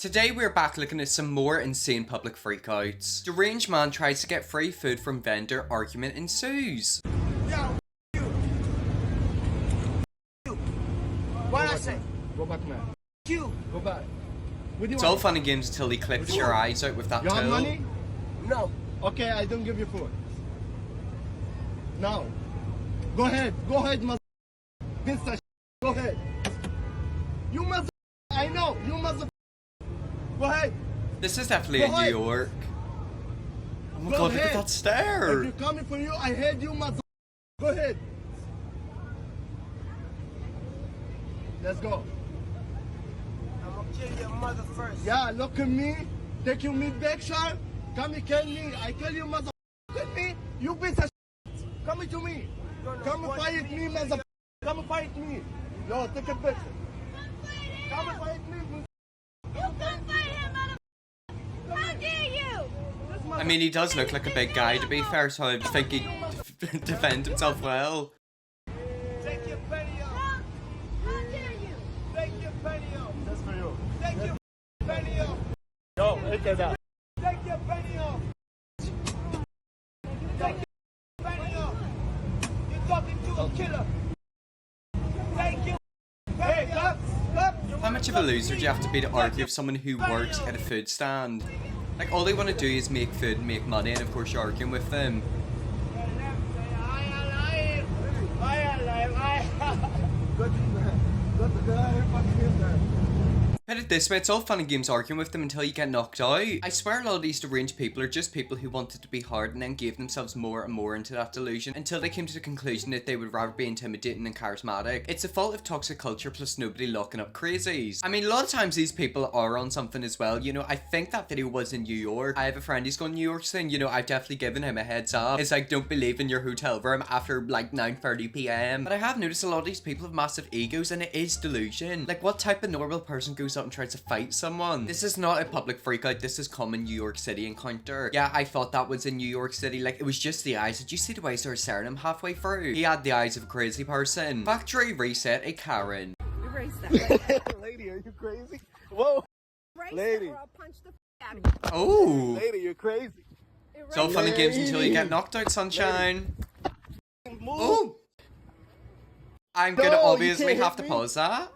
Today we're back looking at some more insane public freakouts. Deranged man tries to get free food from vendor, argument ensues. Yo, you. What I say? Go back, man. You. Go back. It's all fun and games until he clips your eyes out with that You have tool. money? No. Okay, I don't give you food. Now. Go ahead, mother. Mr. Go ahead. You mother. I know, you mother. Go ahead. This is definitely in New York. Oh my god, look at that stare. If you're coming for you, I hate you, mother. Go ahead. Let's go. I'm gonna kill your mother first. Yeah, look at me. Take your meat back, sir. Come and kill me. I kill you, mother. Look at me. You bitch of Come to me. Come and fight me, mother. Come and fight me. Yo, take a picture. Come and fight me. You come fight him, motherfucker! How dare you! I mean, he does look like a big guy to be fair, so I think he'd defend himself well. Take your penny off. How dare you! Take your penny off. That's for you. Take your penny off. Yo, look at that. Take your penny off. Take your penny off. You're talking to a killer. Take your penny off. How much of a loser do you have to be to argue with someone who works at a food stand? Like, all they want to do is make food and make money, and of course you're arguing with them. Put it this way, it's all fun and games arguing with them until you get knocked out. I swear a lot of these deranged people are just people who wanted to be hard and then gave themselves more and more into that delusion until they came to the conclusion that they would rather be intimidating than charismatic. It's a fault of toxic culture plus nobody locking up crazies. I mean, a lot of times these people are on something as well. You know, I think that video was in New York. I have a friend who's going to New York soon. You know, I've definitely given him a heads up. It's like, don't believe in your hotel room after like 9:30 p.m. But I have noticed a lot of these people have massive egos and it is delusion. Like, what type of normal person goes up and tries to fight someone? This is not a public freakout. This is common New York City encounter. Yeah, I thought that was in New York City. Like, it was just the eyes. Did you see the way they were staring him halfway through? He had the eyes of a crazy person. Factory reset a Karen. Erase that. Lady, are you crazy? Whoa. Erase Lady. it or I'll punch the out of you. Oh. Lady, you're crazy. It's all fun and games until you get knocked out, sunshine. Oh. I'm gonna No, you obviously can't have hit to me. pause that.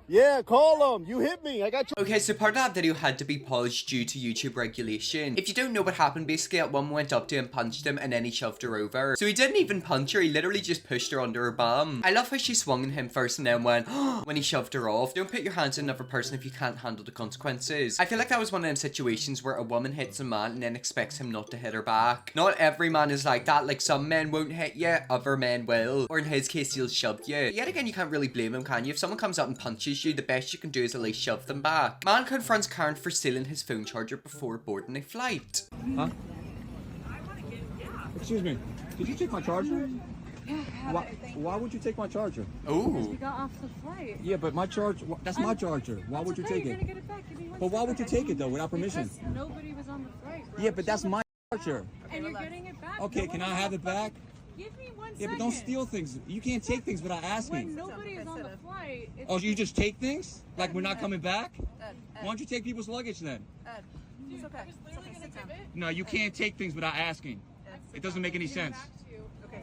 Yeah, call him. You hit me. I got you. Okay, so part of that video had to be paused due to YouTube regulation. If you don't know what happened, basically that woman went up to him, punched him, and then he shoved her over. So he didn't even punch her, he literally just pushed her under her bum. I love how she swung at him first and then went, when he shoved her off. Don't put your hands on another person if you can't handle the consequences. I feel like that was one of them situations where a woman hits a man and then expects him not to hit her back. Not every man is like that. Like, some men won't hit you, other men will. Or in his case, he'll shove you. But yet again, you can't really blame him, can you? If someone comes up and punches you, the best you can do is at least shove them back. Man confronts Karen for stealing his phone charger before boarding a flight. Huh? Excuse me. Did you take my charger? Yeah, Why would you take my charger? Oh. we got off the flight. Yeah, but my charge, that's my charger. Why would you take You're it? gonna get it back. Give me one But why would you second. take it though without permission? Because nobody was on the flight, bro. Yeah, but that's my charger. And you're getting it back. Okay, can I have it back? Give me 1 second. Yeah, but don't steal things. You can't take things without When asking. nobody is on the flight, it's Oh, you just take things? Like we're not coming back? Why don't you take people's luggage then? it's okay. It's okay. Sit down. No, you can't take things without asking. It doesn't make any sense.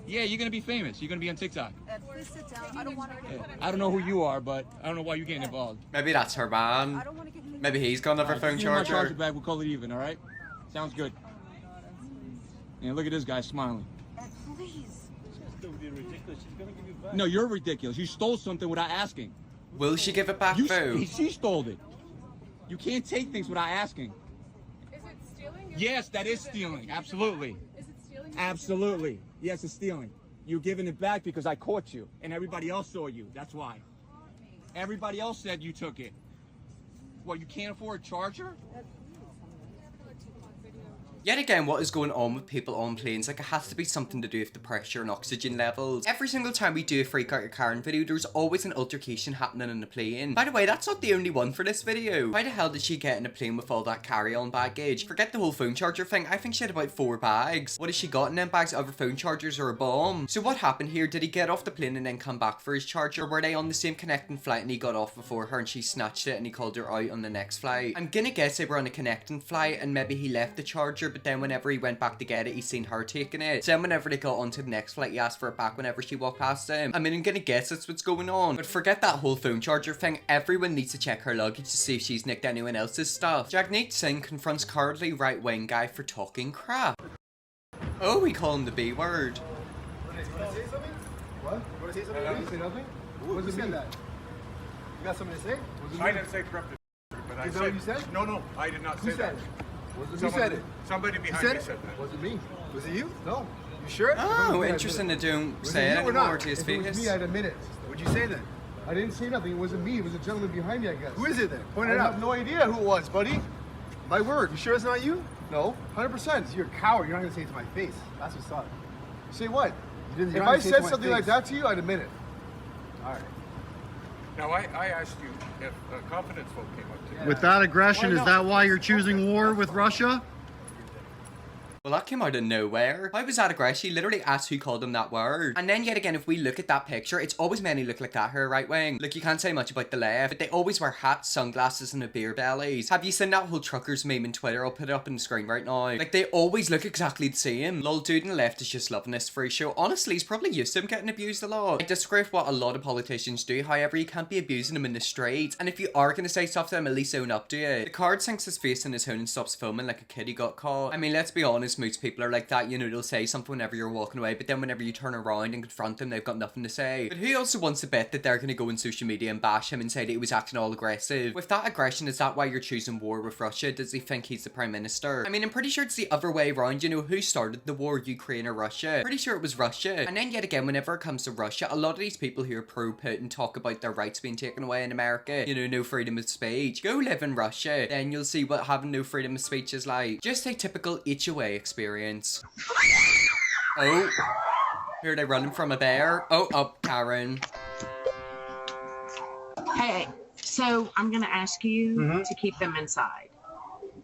Yeah, you're gonna be famous. You're gonna be on TikTok. Please sit down. I don't want to Yeah. I don't know who you are, but I don't know why you're getting involved. Maybe that's her man. I don't want to get anything. Maybe he's got another phone Give me my charger charger. back. We'll call it even. All right? Sounds good. And look at this guy smiling. Please. No, you're ridiculous. You stole something without asking. Will she give it back though? She stole it. You can't take things without asking. Is it stealing? Yes, that is stealing. Absolutely. Is it stealing? Absolutely. Yes, it's stealing. You're giving it back because I caught you and everybody else saw you. That's why. Everybody else said you took it. What, you can't afford a charger? Yet again, what is going on with people on planes? Like, it has to be something to do with the pressure and oxygen levels. Every single time we do a freak out your Karen video, there's always an altercation happening in the plane. By the way, that's not the only one for this video. Why the hell did she get in a plane with all that carry-on baggage? Forget the whole phone charger thing. I think she had about 4 bags. What has she got in them bags? Other phone chargers or a bomb? So what happened here? Did he get off the plane and then come back for his charger? Or were they on the same connecting flight and he got off before her and she snatched it and he called her out on the next flight? I'm gonna guess they were on a connecting flight and maybe he left the charger, but then whenever he went back to get it, he seen her taking it. So then whenever they got onto the next flight, he asked for it back whenever she walked past him. I mean, I'm gonna guess that's what's going on. But forget that whole phone charger thing. Everyone needs to check her luggage to see if she's nicked anyone else's stuff. Jagmeet Singh confronts cowardly right-wing guy for talking crap. Oh, we call him the B word. What? You want to say something? Did you say nothing? What does it mean? That? You got something to say? I didn't say corrupted, but I Is that said... what you said? No, I did not say Who that. said it? Who Someone- said it? Somebody You behind said me it? said that. Was it me? Was it you? No. You sure? Oh, interesting they don't Was say it it you or anymore not? to his If it was face. me, I'd admit it. What'd you say then? I didn't say nothing. It wasn't me. It was a gentleman behind me, I guess. Who is it then? Point I it out. have no idea who it was, buddy. My word, you sure it's not you? No, 100%. You're a coward. You're not going to say it to my face. That's what's up. Say what? You're If not I gonna say it said to my something face. like that to you, I'd admit it. All right. Now, I asked you if a confidence vote came up to you. With that aggression, Why is not? that why you're choosing war with Russia? Well, that came out of nowhere. How was that aggressive? She literally asked who called him that word. And then yet again, if we look at that picture, it's always men who look like that who are right wing. Look, you can't say much about the left, but they always wear hats, sunglasses, and a beer bellies. Have you seen that whole truckers meme on Twitter? I'll put it up on the screen right now. Like, they always look exactly the same. Lol, dude on the left is just loving this free show. Honestly, he's probably used to him getting abused a lot. I disagree with what a lot of politicians do. However, you can't be abusing them in the streets. And if you are gonna say stuff to them, at least own up to it. The card sinks his face in his hood and stops filming like a kid who got caught. I mean, let's be honest, most people are like that, you know, they'll say something whenever you're walking away, but then whenever you turn around and confront them, they've got nothing to say. But who also wants to bet that they're gonna go on social media and bash him and say that he was acting all aggressive? With that aggression, is that why you're choosing war with Russia? Does he think he's the prime minister? I mean, I'm pretty sure it's the other way around, you know, who started the war, Ukraine or Russia? Pretty sure it was Russia. And then yet again, whenever it comes to Russia, a lot of these people who are pro-Putin talk about their rights being taken away in America, you know, no freedom of speech. Go live in Russia, then you'll see what having no freedom of speech is like. Just a typical HOA experience. Oh, here they running from a bear. Oh, up, Karen. Hey, so I'm going to ask you to keep them inside.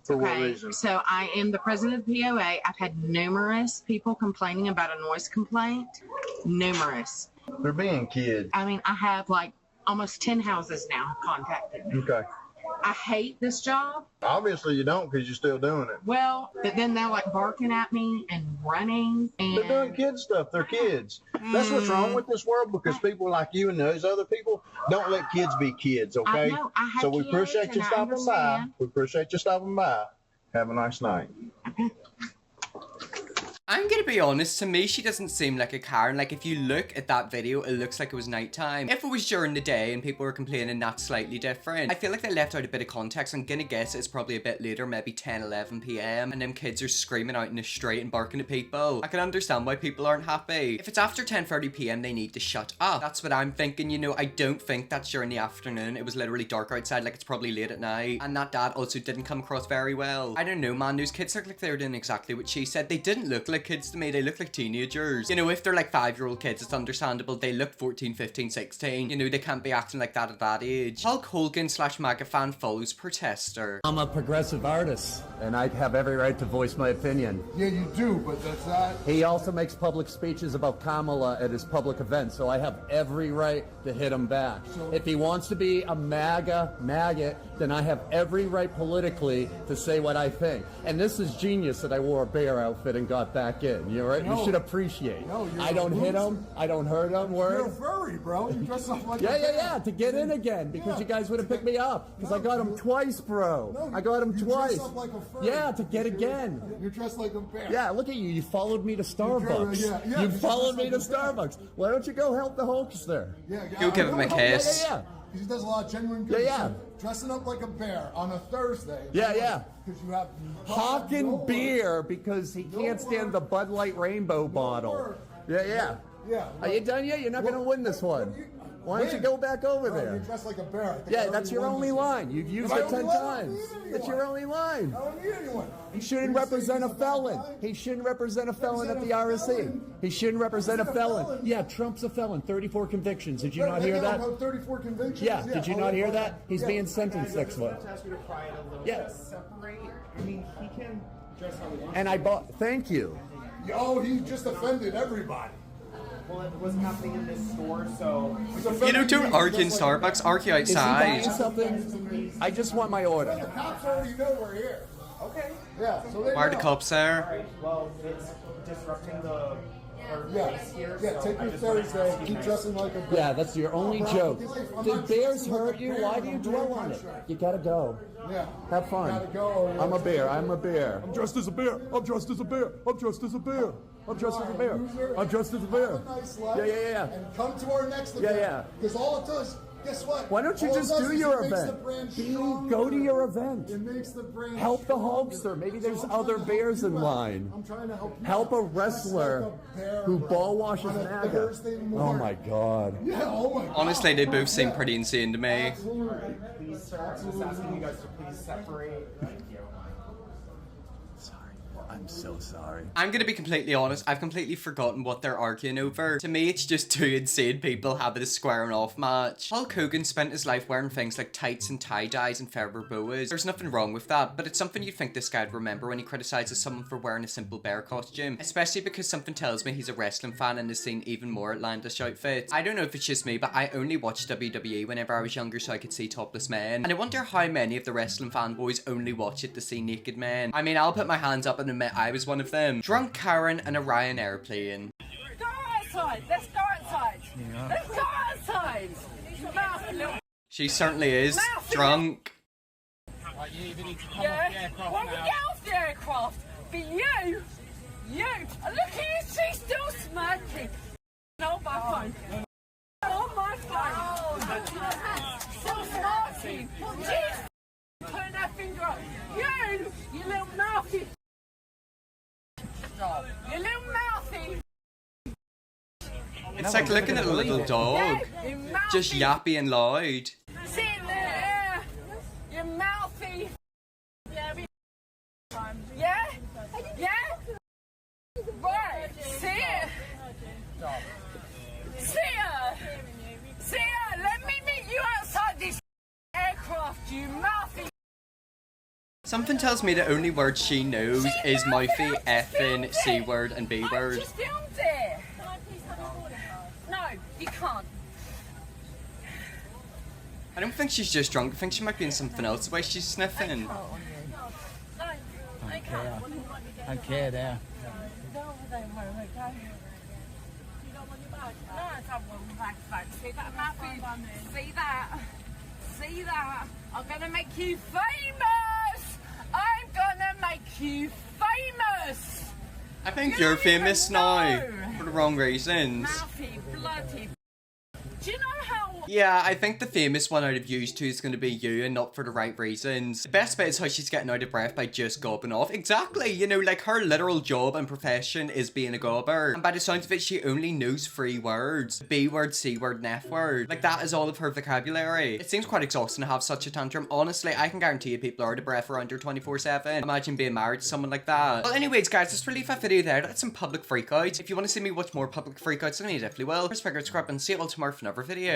For what Okay, reason? so I am the president of the POA. I've had numerous people complaining about a noise complaint. Numerous. They're being kids. I mean, I have like almost 10 houses now have contacted me. Okay. I hate this job. Obviously you don't because you're still doing it. Well, but then they're like barking at me and running They're doing and kid stuff. They're kids. That's what's wrong with this world because people like you and those other people don't let kids be kids, okay? know, I have So we kids appreciate you and I stopping by. understand. We appreciate you stopping by. Have a nice night. I'm gonna be honest, to me she doesn't seem like a Karen. Like, if you look at that video, it looks like it was nighttime. If it was during the day and people were complaining, that's slightly different. I feel like they left out a bit of context. I'm gonna guess it's probably a bit later, maybe 10, 11 p.m. and them kids are screaming out in the street and barking at people. I can understand why people aren't happy. If it's after 10:30 p.m, they need to shut up. That's what I'm thinking, you know. I don't think that's during the afternoon. It was literally dark outside, like it's probably late at night. And that dad also didn't come across very well. I don't know, man. Those kids look like they were doing exactly what she said. They didn't look like kids to me. They look like teenagers. You know, if they're like 5-year-old kids, it's understandable. They look 14, 15, 16. You know, they can't be acting like that at that age. Hulk Hogan / MAGA fan follows protester. I'm a progressive artist, and I have every right to voice my opinion. Yeah, you do, but that's not. He also makes public speeches about Kamala at his public events, so I have every right to hit him back. If he wants to be a maggot, then I have every right politically to say what I think. And this is genius that I wore a bear outfit and got back in. You're right. You should appreciate. No, you're I don't hit him. I don't hurt him. You're a Word. furry, bro. You dress up like a Yeah, bear. to get in again because you guys would have picked me up because I got him twice, bro. No, I got him you twice. dress up like a furry. Yeah, to get again. You're dressed like a bear. Yeah, look at you. You followed me to Starbucks. Yeah, You because followed me to that's like a Starbucks. Why don't you go help the hoax there? Yeah, Go give him a kiss. Yeah. He does a lot of genuine good Yeah. shit. Dressing up like a bear on a Thursday. Yeah. Because you have Hawking beer because he can't stand the Bud Light Rainbow bottle. Yeah. Yeah. Are you done yet? You're not going to win this one. Why don't you go back over Oh, there? you're dressed like a bear. I think I Yeah, already that's your won only this one. line. You've used If I it only 10 won, I don't times. need anyone. That's your only line. I don't need anyone. He shouldn't You say represent a he's a bad felon. guy? He shouldn't represent a felon at the Represent a RSC. felon? He shouldn't represent a Represent a felon. felon? Yeah, Trump's a felon. 34 convictions. Did you not Right hear now, that? about 34 convictions. Yeah, did you Oh, not hear okay. that? He's Yeah. being sentenced next month. ask you to pry it a little Yeah. bit. Separate. I mean, he can dress how he wants. And I bought, thank you. Oh, he just offended everybody. Well, it was happening in this store, so. You know, don't argue in Starbucks, argue Is he buying outside. something? I just want my order. The cops already know we're here. Okay. Yeah, so they Why are the know. cops there? Alright, well, it's disrupting the. Yeah, here, yeah, so take I your just wanna Thursday, ask you keep guys- dressing like a bear. Yeah, that's your only joke. Did bears hurt you? Why do you dwell on it? You gotta go. Yeah. Have fun. Gotta go. I'm a bear. I'm a bear. I'm dressed as a bear. I'm dressed as a bear. I'm dressed as a bear. I'm dressed as a bear. I'm dressed as a bear. Have a nice life. Yeah, yeah, yeah. And come to our next Yeah, event. yeah. Because all it does, guess what? Why don't you All it just does do is your it makes the event? brand Be- stronger. Go to your event. It makes the brand Help the stronger. Hulkster. Maybe So there's I'm trying other to help bears you in out. line. I'm trying to help you Help out. a wrestler Dress like a bear who ball washes on a MAGA. Thursday Oh morning. my God. Yeah, oh my God. Honestly, they both seem pretty insane to me. Absolutely. Please, sir, I'm just asking you guys to please separate. Thank you. I'm so sorry. I'm gonna be completely honest, I've completely forgotten what they're arguing over. To me, it's just two insane people having a squaring off match. Hulk Hogan spent his life wearing things like tights and tie-dyes and feather boas. There's nothing wrong with that, but it's something you'd think this guy'd remember when he criticizes someone for wearing a simple bear costume. Especially because something tells me he's a wrestling fan and has seen even more outlandish outfits. I don't know if it's just me, but I only watched WWE whenever I was younger so I could see topless men. And I wonder how many of the wrestling fanboys only watch it to see naked men. I mean, I'll put my hands up and admit I was one of them. Drunk Karen and a Ryan airplane. Go outside. Let's go outside. Let's go outside. You mouthy little. She certainly is. Mouthy. Drunk. Yeah. Well, we get off the aircraft. But you. Look at you. She's still smirking. On my phone. On my phone. Still smirking. She's putting her finger up. You little mouthy. You little mouthy. It's like looking at a little dog. You mouthy. Just yappy and loud. Sit in there. You mouthy. Yeah, yeah? Yeah? Right. See it. See ya. See ya. Let me meet you outside this aircraft, you mouthy. Something tells me the only word she knows is mouthy, effing, C word, and B I word. just filmed it. No, you can't. I don't think she's just drunk. I think she might be in something else the way she's sniffing. No, I can't. Okay there. No, I don't want to go. You don't want your bag? No, I don't want my bag. See that, Matthew? See that? See that? I'm going to make you famous! I'm going to make you famous! I think You you're don't even famous now. know. For the wrong reasons. Mouthy, bloody. Do you know how... Yeah, I think the famous one out of you two is going to be you and not for the right reasons. The best bit is how she's getting out of breath by just gobbing off. Exactly, you know, like her literal job and profession is being a gobber. And by the sounds of it, she only knows 3 words. B word, C word, and F word. Like that is all of her vocabulary. It seems quite exhausting to have such a tantrum. Honestly, I can guarantee you people are out of breath around her 24/7. Imagine being married to someone like that. Well, anyways, guys, let's leave that video there. That's some public freakouts. If you want to see me watch more public freakouts, then you definitely will. Press subscribe and see you all tomorrow for another video.